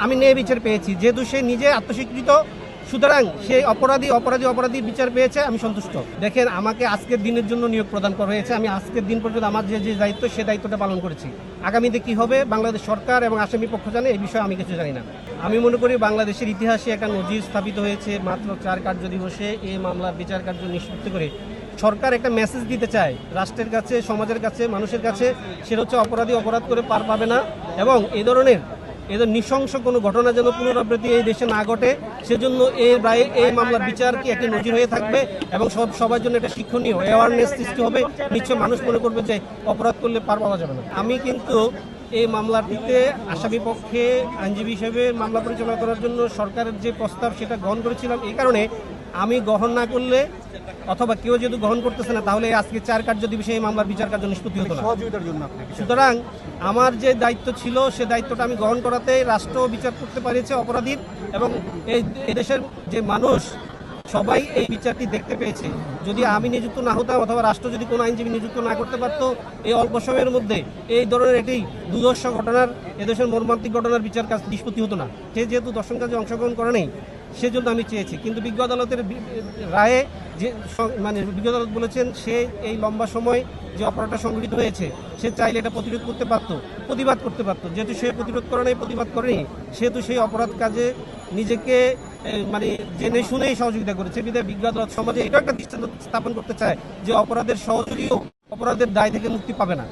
আমি ন্যায় বিচার পেয়েছি, যেহেতু সে নিজে আত্মস্বীকৃত, সুতরাং সে অপরাধীর বিচার পেয়েছে, আমি সন্তুষ্ট। দেখেন, আমাকে আজকের দিনের জন্য নিয়োগ প্রদান করা হয়েছে। আমি আজকের দিন পর্যন্ত আমার যে দায়িত্ব, সে দায়িত্বটা পালন করেছি। আগামীতে কি হবে বাংলাদেশ সরকার এবং আসামি পক্ষ জানে, এই বিষয়ে আমি কিছু জানি না। আমি মনে করি বাংলাদেশের ইতিহাসে একটা নজির স্থাপিত হয়েছে। মাত্র 4 কার্য দিবসে এই মামলার বিচার কার্য নিষ্পত্তি করে সরকার একটা মেসেজ দিতে চায় রাষ্ট্রের কাছে, সমাজের কাছে, মানুষের কাছে। সেটা হচ্ছে অপরাধী অপরাধ করে পার পাবে না, এবং এদের নৃশংস কোনো ঘটনা যেন পুনরাবৃত্তি এই দেশে না ঘটে, সেজন্য এই মামলার বিচার কি একটি নজির হয়ে থাকবে এবং সবার জন্য একটা শিক্ষণীয় অ্যাওয়ারনেস সৃষ্টি হবে। নিশ্চয় মানুষ মনে করবে যে অপরাধ করলে পার পাওয়া যাবে না। আমি কিন্তু এই মামলাটিতে আসামি পক্ষে আইনজীবী হিসেবে মামলা পরিচালনা করার জন্য সরকারের যে প্রস্তাব, সেটা গ্রহণ করেছিলাম। এই কারণে আমি গ্রহণ না করলে, অথবা কেউ যদি গ্রহণ করতেছে না, তাহলে আজকে 4 কার্য দিবসে এই মামলার বিচার কার্য নিষ্পত্তি হতো না। সুতরাং আমার যে দায়িত্ব ছিল, সে দায়িত্বটা আমি গ্রহণ করাতে রাষ্ট্র বিচার করতে পারেছে অপরাধীর, এবং এই দেশের যে মানুষ সবাই এই বিচারটি দেখতে পেয়েছে। যদি আমি নিযুক্ত না হতাম, অথবা রাষ্ট্র যদি কোনো আইনজীবী নিযুক্ত না করতে পারতো, এই অল্প সময়ের মধ্যে এই ধরনের একটি দুর্ধর্ষ ঘটনার, এদেশের মর্মান্তিক ঘটনার বিচার কাজ নিষ্পত্তি হতো না। সে যেহেতু দর্শন কাজে অংশগ্রহণ করে নেই, সেজন্য আমি চেয়েছি। কিন্তু বিজ্ঞ আদালতের রায়ে বিজ্ঞ আদালত বলেছেন, সে এই লম্বা সময় যে অপরাধটা সংঘটিত হয়েছে, সে চাইলে এটা প্রতিরোধ করতে পারতো, প্রতিবাদ করতে পারতো। যেহেতু সে প্রতিরোধ করে নাই, প্রতিবাদ করেনি, সেহেতু সেই অপরাধ কাজে নিজেকে জেনে শুনেই সহযোগিতা করেছে। বিধায় বিজ্ঞ আদালত সমাজে এটা একটা দৃষ্টান্ত স্থাপন করতে চায় যে অপরাধের সহযোগীও অপরাধের দায় থেকে মুক্তি পাবে না।